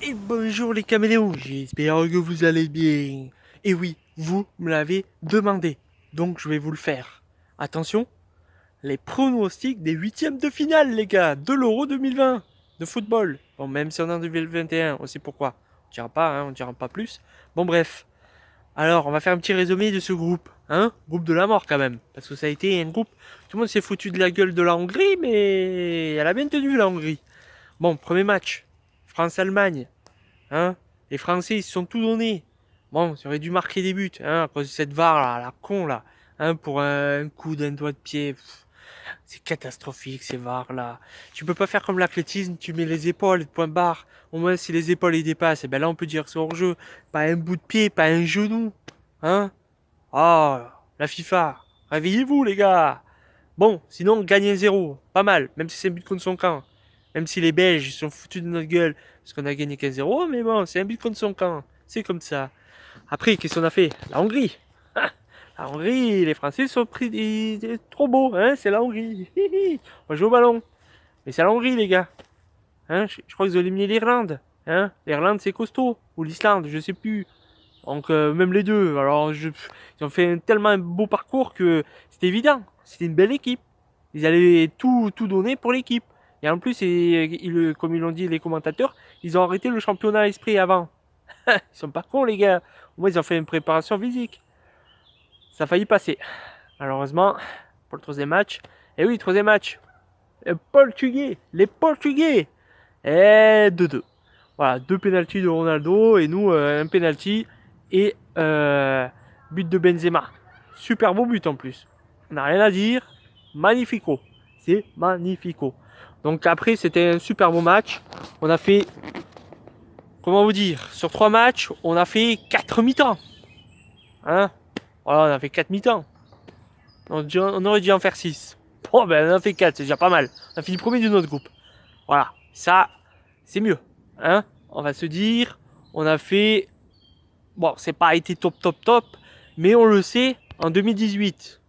Et bonjour les caméléons, j'espère que vous allez bien. Et oui, vous me l'avez demandé, donc je vais vous le faire. Attention, les pronostics des huitièmes de finale les gars, de l'Euro 2020, de football. Bon, même si on est en 2021, on sait pourquoi. On dira pas, on dira pas plus. Bon bref, alors on va faire un petit résumé de ce groupe. Groupe de la mort quand même, parce que ça a été un groupe... Tout le monde s'est foutu de la gueule de la Hongrie, mais elle a bien tenu la Hongrie. Bon, premier match, France-Allemagne. Hein, les Français, ils se sont tout donnés. Bon, ils auraient dû marquer des buts, à cause de cette VAR là, la con là. Pour un coup d'un doigt de pied. C'est catastrophique ces VAR là. Tu peux pas faire comme l'athlétisme, tu mets les épaules, point barre. Au moins, si les épaules y dépassent, et ben là on peut dire que c'est hors jeu. Pas un bout de pied, pas un genou. Hein? Oh, la FIFA. Réveillez-vous les gars. Bon, sinon, gagner 0. Pas mal, même si c'est un but contre son camp. Même si les Belges sont foutus de notre gueule, parce qu'on a gagné 15-0, mais bon, c'est un but contre son camp. C'est comme ça. Après, qu'est-ce qu'on a fait? La Hongrie. La Hongrie, les Français sont pris trop beaux, c'est la Hongrie. On va jouer au ballon. Mais c'est la Hongrie, les gars. Je crois qu'ils ont éliminé l'Irlande. L'Irlande, c'est costaud. Ou l'Islande, je sais plus. Donc, même les deux. Alors, ils ont fait tellement un beau parcours que c'était évident. C'était une belle équipe. Ils allaient tout donner pour l'équipe. Et en plus, comme ils l'ont dit les commentateurs, ils ont arrêté le championnat à esprit avant. Ils sont pas cons, les gars. Au moins, ils ont fait une préparation physique. Ça a failli passer. Malheureusement, pour le troisième match. Et oui, troisième match. Les Portugais. Et 2-2. Voilà, deux pénaltys de Ronaldo et nous, un pénalty et but de Benzema. Super beau but en plus. On n'a rien à dire. Magnifico. C'est magnifico. Donc après, c'était un super beau match. On a fait, comment vous dire, sur 3 matchs, on a fait 4 mi-temps. Voilà, on a fait 4 mi-temps. On aurait dû en faire 6. Bon, ben on en a fait 4, c'est déjà pas mal. On a fini premier de notre groupe. Voilà, ça, c'est mieux. On va se dire, on a fait... Bon, c'est pas été top, mais on le sait, en 2018.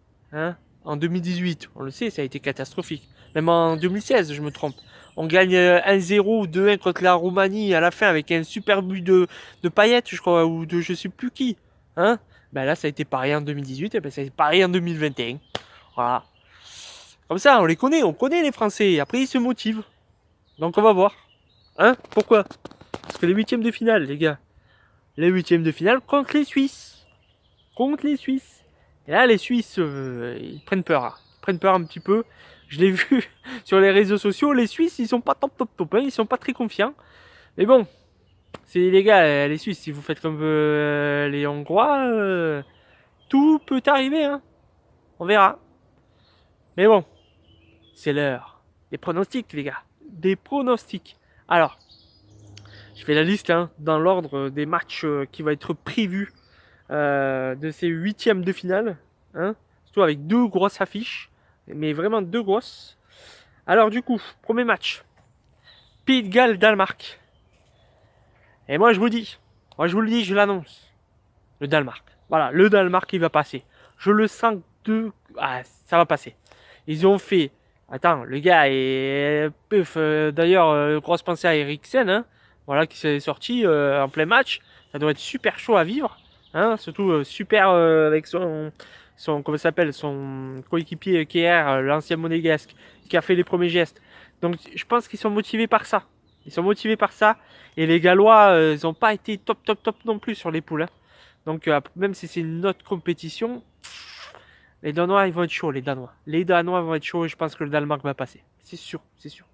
En 2018, on le sait, ça a été catastrophique. Même en 2016, je me trompe. On gagne 1-0 ou 2-1 contre la Roumanie à la fin avec un super but de Payet, je crois, ou de je sais plus qui. Ben là, ça a été pareil en 2018, et ben ça a été pareil en 2021. Voilà. Comme ça, on connaît les Français. Après, ils se motivent. Donc, on va voir. Pourquoi? Parce que les huitièmes de finale, les gars. Les huitièmes de finale contre les Suisses. Contre les Suisses. Et là, les Suisses, ils prennent peur. Ils prennent peur un petit peu. Je l'ai vu sur les réseaux sociaux. Les Suisses, ils sont pas top. Ils sont pas très confiants. Mais bon, c'est les gars, les Suisses, si vous faites comme les Hongrois, tout peut arriver. On verra. Mais bon, c'est l'heure. Des pronostics, les gars. Des pronostics. Alors, je fais la liste dans l'ordre des matchs qui va être prévu de ces huitièmes de finale. Surtout avec deux grosses affiches. Mais vraiment deux grosses. Alors du coup, premier match. Pays de Galles, Danemark. Et moi je vous dis, je l'annonce. Le Danemark. Voilà, le Danemark il va passer. Je le sens ça va passer. Ils ont fait... Attends, le gars est... D'ailleurs, grosse pensée à Eriksen, voilà, qui s'est sorti en plein match. Ça doit être super chaud à vivre. Surtout super avec comment s'appelle, son coéquipier Kier, l'ancien monégasque, qui a fait les premiers gestes. Donc je pense qu'ils sont motivés par ça. Ils sont motivés par ça. Et les Gallois, ils n'ont pas été top non plus sur les poules. Donc même si c'est une autre compétition, les Danois ils vont être chauds, les Danois. Les Danois vont être chauds et je pense que le Danemark va passer. C'est sûr, c'est sûr.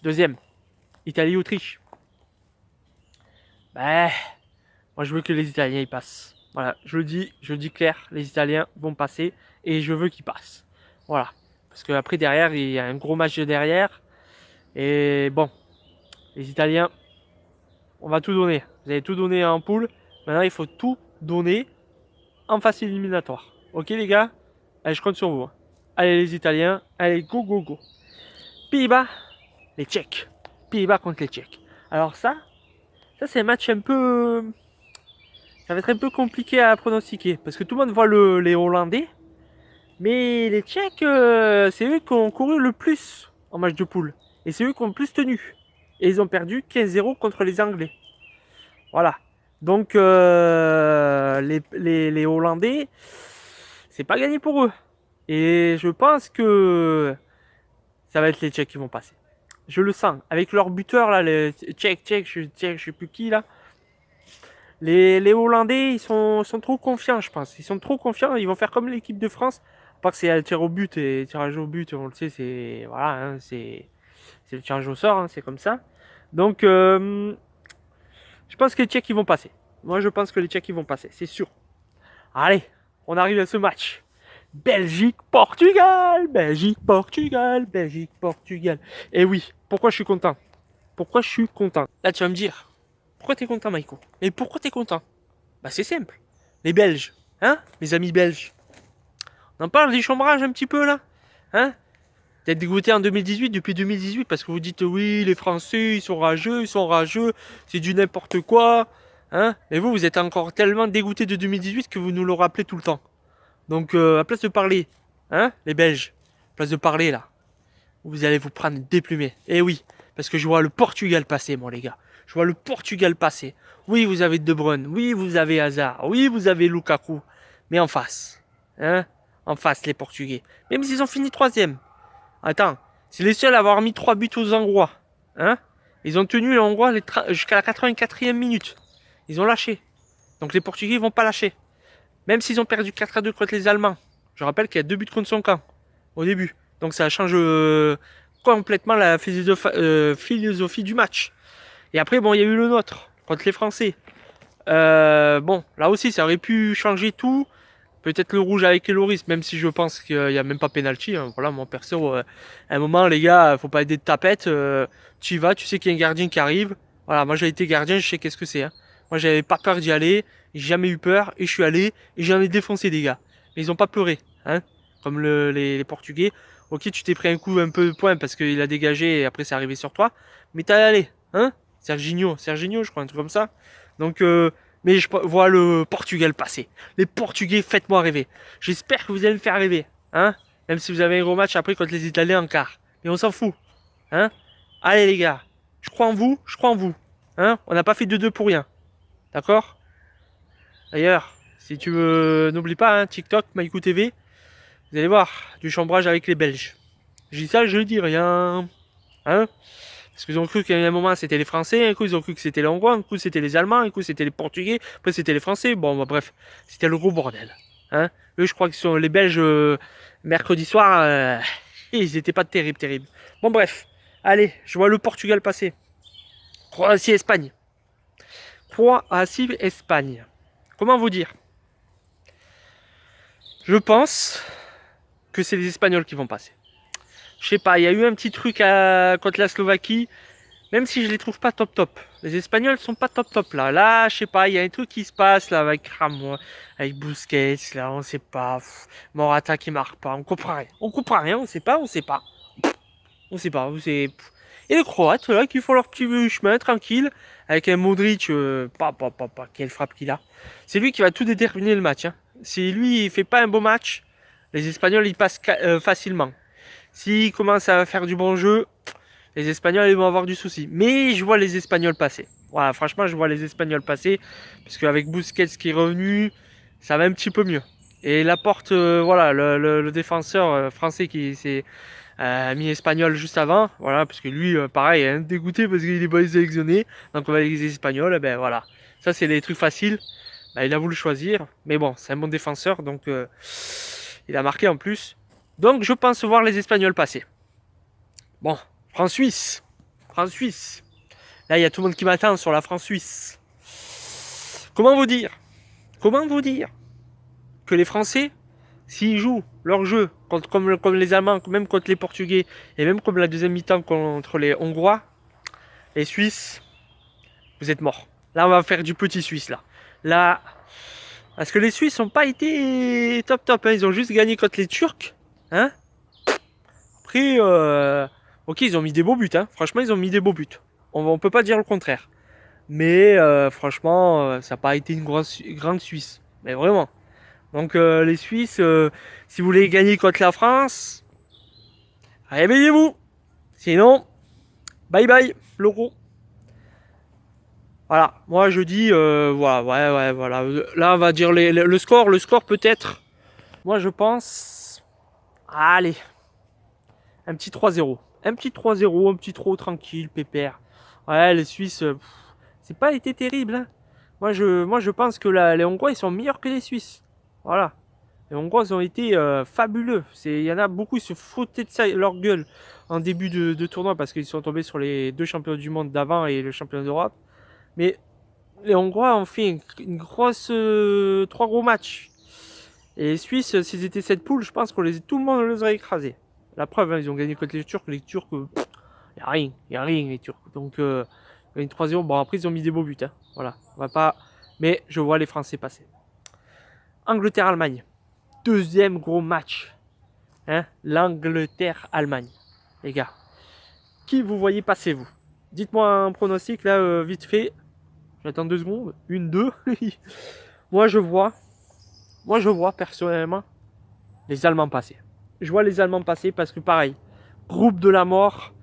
Deuxième, Italie-Autriche. Ben, moi je veux que les Italiens y passent. Voilà, je le dis clair, les Italiens vont passer et je veux qu'ils passent. Voilà. Parce que après derrière, il y a un gros match derrière. Et bon, les Italiens, on va tout donner. Vous avez tout donné en poule. Maintenant, il faut tout donner en phase éliminatoire. Ok les gars? Allez, je compte sur vous. Allez les Italiens, allez go. Pays-Bas, les Tchèques. Pays-Bas contre les Tchèques. Alors ça c'est un match un peu... Ça va être un peu compliqué à pronostiquer. Parce que tout le monde voit les Hollandais. Mais les Tchèques, c'est eux qui ont couru le plus en match de poule. Et c'est eux qui ont le plus tenu. Et ils ont perdu 15-0 contre les Anglais. Voilà. Donc, les Hollandais, c'est pas gagné pour eux. Et je pense que ça va être les Tchèques qui vont passer. Je le sens. Avec leur buteur, là, les Tchèques, je sais plus qui, là. Les Hollandais, ils sont trop confiants, je pense. Ils sont trop confiants. Ils vont faire comme l'équipe de France. À part que c'est le tir au but et le tirage au but, on le sait, c'est voilà, hein, c'est le tirage au sort, hein, c'est comme ça. Donc, je pense que les Tchèques ils vont passer. Moi, je pense que les Tchèques ils vont passer, c'est sûr. Allez, on arrive à ce match. Belgique-Portugal, Belgique-Portugal, Belgique-Portugal. Et oui, pourquoi je suis content? Pourquoi je suis content? Là, tu vas me dire, pourquoi t'es content, Maïko? Mais pourquoi t'es content? Bah, c'est simple. Les Belges, hein, mes amis belges. On en parle des chambrages un petit peu là, hein? D'être dégoûté en 2018, depuis 2018, parce que vous dites oui, les Français, ils sont rageux, c'est du n'importe quoi, hein? Mais vous êtes encore tellement dégoûté de 2018 que vous nous le rappelez tout le temps. Donc, à place de parler, hein, les Belges, à place de parler là, vous allez vous prendre déplumé. Eh oui, parce que je vois le Portugal passer, moi les gars. Je vois le Portugal passer. Oui, vous avez De Bruyne, oui, vous avez Hazard, oui, vous avez Lukaku, mais en face, hein, en face les Portugais. Même s'ils ont fini troisième. Attends, c'est les seuls à avoir mis 3 buts aux Hongrois. Hein? Ils ont tenu les Hongrois jusqu'à la 84e minute. Ils ont lâché. Donc les Portugais ne vont pas lâcher. Même s'ils ont perdu 4-2 contre les Allemands. Je rappelle qu'il y a 2 buts contre son camp au début. Donc ça change complètement la philosophie du match. Et après, bon, il y a eu le nôtre contre les Français. Bon, là aussi, ça aurait pu changer tout. Peut-être le rouge avec Loris, même si je pense qu'il n'y a même pas pénalty. Hein. Voilà, mon perso, à un moment, les gars, faut pas être des tapettes. Tu y vas, tu sais qu'il y a un gardien qui arrive. Voilà, moi j'ai été gardien, je sais qu'est-ce que c'est. Hein. Moi j'avais pas peur d'y aller, j'ai jamais eu peur, et je suis allé, et j'en ai défoncé des gars. Mais ils ont pas pleuré, hein, comme les Portugais. Ok, tu t'es pris un coup un peu de poing parce qu'il a dégagé et après c'est arrivé sur toi. Mais t'as allé, hein, Serginho, je crois, un truc comme ça. Donc, mais je vois le Portugal passer. Les Portugais, faites-moi rêver. J'espère que vous allez me faire rêver. Hein, même si vous avez un gros match après contre les Italiens en quart. Mais on s'en fout. Hein, allez les gars. Je crois en vous, je crois en vous. Hein, on n'a pas fait 2-2 pour rien. D'accord? D'ailleurs, si tu veux, n'oublie pas, hein, TikTok, Maïkou TV. Vous allez voir, du chambrage avec les Belges. Je dis ça, je dis rien. Hein? Parce qu'ils ont cru qu'à un moment c'était les Français, un coup ils ont cru que c'était les Hongrois, un coup c'était les Allemands, un coup c'était les Portugais, après c'était les Français. Bon, bah, bref, c'était le gros bordel. Hein, eux, je crois que sont les Belges mercredi soir, ils étaient pas terribles. Bon, bref, allez, je vois le Portugal passer. Croatie-Espagne. Croatie-Espagne. Comment vous dire? Je pense que c'est les Espagnols qui vont passer. Je sais pas, il y a eu un petit truc contre la Slovaquie. Même si je les trouve pas top. Les Espagnols sont pas top là. Là, je sais pas, il y a un truc qui se passe là avec Ramos, avec Busquets, là, on sait pas. Morata qui marque pas, on comprend rien. On comprend rien, on sait pas. On sait pas. Et les Croates là qui font leur petit chemin tranquille avec un Modric, quelle frappe qu'il a. C'est lui qui va tout déterminer le match. Hein. Si lui il fait pas un beau match, les Espagnols ils passent facilement. S'il commence à faire du bon jeu, les Espagnols ils vont avoir du souci. Mais je vois les Espagnols passer. Voilà, franchement, je vois les Espagnols passer. Parce qu'avec Busquets qui est revenu, ça va un petit peu mieux. Et Laporte, voilà, le défenseur français qui s'est mis espagnol juste avant. Voilà, parce que lui, pareil, est dégoûté parce qu'il est pas sélectionné. Donc on va les Espagnols, et ben voilà. Ça, c'est des trucs faciles. Ben, il a voulu choisir. Mais bon, c'est un bon défenseur. Donc il a marqué en plus. Donc je pense voir les Espagnols passer. Bon, France-Suisse. France-Suisse. Là, il y a tout le monde qui m'attend sur la France-Suisse. Comment vous dire que les Français, s'ils jouent leur jeu comme les Allemands, même contre les Portugais, et même comme la deuxième mi-temps contre les Hongrois, les Suisses, vous êtes morts. Là, on va faire du petit Suisse, là. Là, parce que les Suisses n'ont pas été top. Hein. Ils ont juste gagné contre les Turcs. Hein. Après, ok, ils ont mis des beaux buts. Hein. Franchement, ils ont mis des beaux buts. On peut pas dire le contraire. Mais franchement, ça n'a pas été une grande Suisse. Mais vraiment. Donc les Suisses, si vous voulez gagner contre la France, réveillez-vous. Sinon, Bye bye, Laurent. Voilà, moi je dis, voilà, ouais, voilà. Là, on va dire le score. Le score peut-être. Moi je pense. Allez, un petit 3-0. Un petit 3-0, un petit trop tranquille, pépère. Ouais, les Suisses, c'est pas été terrible. Hein. Moi je pense que les Hongrois, ils sont meilleurs que les Suisses. Voilà. Les Hongrois ont été fabuleux. Il y en a beaucoup, ils se foutaient de ça, leur gueule en début de tournoi parce qu'ils sont tombés sur les deux champions du monde d'avant et le champion d'Europe. Mais les Hongrois ont fait une grosse, trois gros matchs. Et les Suisses, s'ils étaient cette poule, je pense que tout le monde les aurait écrasés. La preuve, hein, ils ont gagné contre les Turcs. Les Turcs, il n'y a rien, les Turcs. Donc, ils ont 3-0. Bon, après, ils ont mis des beaux buts. Hein. Voilà, on va pas. Mais je vois les Français passer. Angleterre-Allemagne. Deuxième gros match. Hein, L'Angleterre-Allemagne. Les gars, qui vous voyez passer, vous? Dites-moi un pronostic, là, vite fait. J'attends 2 secondes. 1, 2. Moi, je vois personnellement les Allemands passer. Je vois les Allemands passer parce que pareil, groupe de la mort,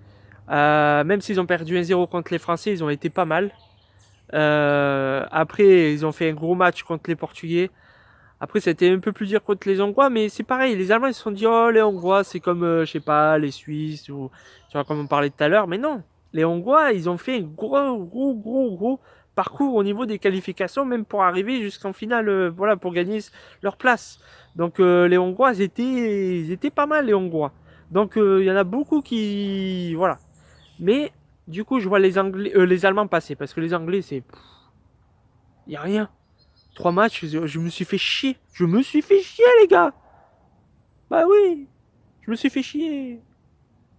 même s'ils ont perdu 1-0 contre les Français, ils ont été pas mal. Après, ils ont fait un gros match contre les Portugais. Après, c'était un peu plus dur contre les Hongrois, mais c'est pareil. Les Allemands, ils se sont dit, oh, les Hongrois, c'est comme, je sais pas, les Suisses, ou tu vois, comme on parlait tout à l'heure. Mais non, les Hongrois, ils ont fait un gros parcours au niveau des qualifications, même pour arriver jusqu'en finale, voilà, pour gagner leur place. Donc, les Hongrois, ils étaient pas mal, les Hongrois. Donc, il y en a beaucoup qui, voilà. Mais, du coup, je vois les Allemands passer, parce que les Anglais, c'est, il y a rien. 3 matchs, je me suis fait chier. Je me suis fait chier, les gars. Bah oui, je me suis fait chier.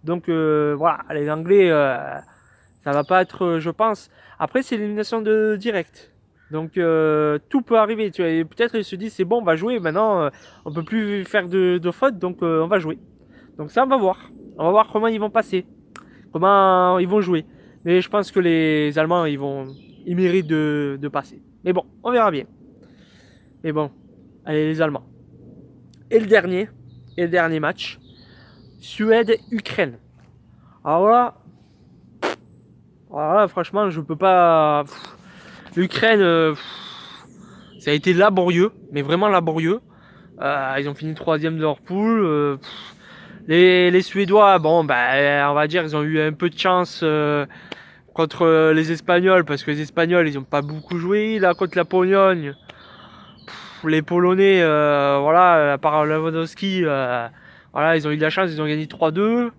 Donc voilà, les Anglais, ça va pas être, je pense. Après, c'est l'élimination de direct. Donc tout peut arriver. Tu vois, peut-être ils se disent c'est bon, on va jouer. Maintenant, on peut plus faire de fautes, donc on va jouer. Donc ça, on va voir. On va voir comment ils vont passer, comment ils vont jouer. Mais je pense que les Allemands, ils méritent de passer. Mais bon, on verra bien. Mais bon, allez les Allemands. Et le dernier match, Suède-Ukraine. Alors là, franchement, je peux pas. L'Ukraine, ça a été laborieux, mais vraiment laborieux. Ils ont fini troisième de leur poule. Les Suédois, bon, on va dire, ils ont eu un peu de chance contre les Espagnols, parce que les Espagnols, ils ont pas beaucoup joué. Là, contre la Pologne, les Polonais, voilà, à part Lewandowski, voilà, ils ont eu de la chance, ils ont gagné 3-2.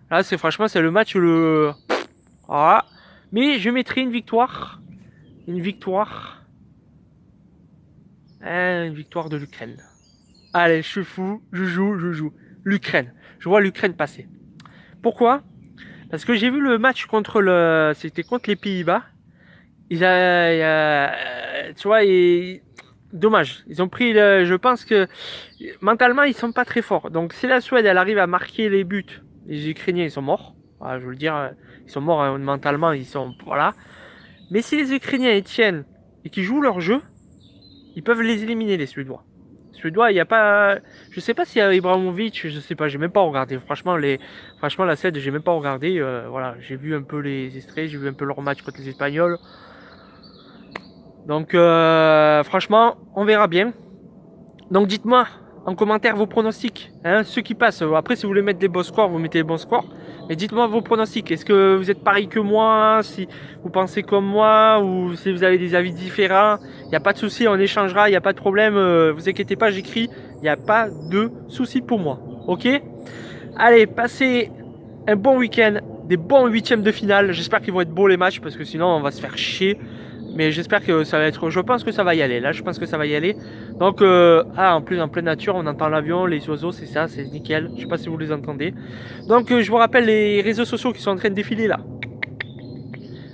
Là, franchement, c'est le match le. Voilà. Mais je mettrai une victoire. Une victoire. Une victoire de l'Ukraine. Allez, je suis fou, je joue. L'Ukraine. Je vois l'Ukraine passer. Pourquoi? Parce que j'ai vu le match c'était contre les Pays-Bas. Tu vois, dommage. Ils ont pris je pense que mentalement ils sont pas très forts. Donc si la Suède elle arrive à marquer les buts, les Ukrainiens ils sont morts. Voilà, je veux le dire, ils sont morts hein, mentalement, ils sont voilà. Mais si les Ukrainiens ils tiennent et qu'ils jouent leur jeu, ils peuvent les éliminer les Suédois. Suédois, il y a pas, je sais pas s'il y a Ibrahimovic, je sais pas, j'ai même pas regardé. Franchement la Suède, j'ai même pas regardé. Voilà, j'ai vu un peu les extraits, j'ai vu un peu leur match contre les Espagnols. Donc franchement, on verra bien. Donc dites-moi en commentaire vos pronostics, hein, ceux qui passent. Après, si vous voulez mettre des bons scores, vous mettez les bons scores. Mais dites-moi vos pronostics. Est-ce que vous êtes pareil que moi? Si vous pensez comme moi ou si vous avez des avis différents, il n'y a pas de souci, on échangera, il n'y a pas de problème. Vous inquiétez pas, j'écris. Il n'y a pas de souci pour moi. Ok? Allez, passez un bon week-end, des bons huitièmes de finale. J'espère qu'ils vont être beaux les matchs parce que sinon on va se faire chier. Mais j'espère que ça va être. Je pense que ça va y aller. Là, je pense que ça va y aller. Donc, en plus, en pleine nature, on entend l'avion, les oiseaux, c'est ça, c'est nickel. Je sais pas si vous les entendez. Donc, je vous rappelle les réseaux sociaux qui sont en train de défiler là.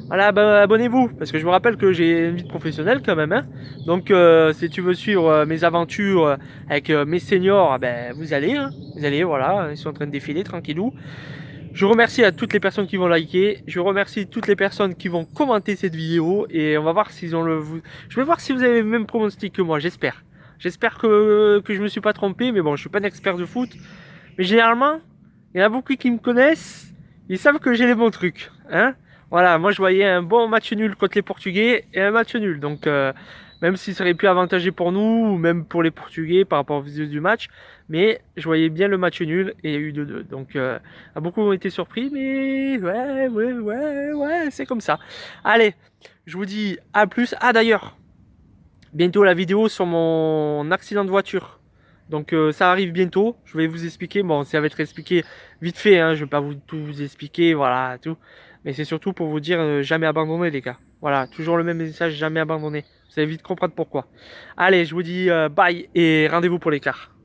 Voilà, abonnez-vous parce que je vous rappelle que j'ai une vie professionnelle quand même. Hein. Donc, si tu veux suivre mes aventures avec mes seniors, vous allez, hein. Vous allez, voilà, ils sont en train de défiler tranquillou. Je remercie à toutes les personnes qui vont liker. Je remercie toutes les personnes qui vont commenter cette vidéo. Et on va voir s'ils ont Je vais voir si vous avez le même pronostic que moi, j'espère. J'espère que je me suis pas trompé. Mais bon, je suis pas un expert de foot. Mais généralement, Il y en a beaucoup qui me connaissent, ils savent que j'ai les bons trucs. Hein, voilà, moi je voyais un bon match nul contre les Portugais et un match nul. Donc même s'il serait plus avantagé pour nous, ou même pour les Portugais par rapport au visio du match, mais je voyais bien le match nul et il y a eu 2-2. Donc beaucoup ont été surpris, mais ouais, c'est comme ça. Allez, je vous dis à plus. Ah d'ailleurs, bientôt la vidéo sur mon accident de voiture. Donc ça arrive bientôt, je vais vous expliquer, bon ça va être expliqué vite fait, hein, je vais pas tout vous expliquer, voilà, tout. Mais c'est surtout pour vous dire jamais abandonner les gars. Voilà, toujours le même message, jamais abandonner. Vous allez vite comprendre pourquoi. Allez, je vous dis bye et rendez-vous pour l'écart.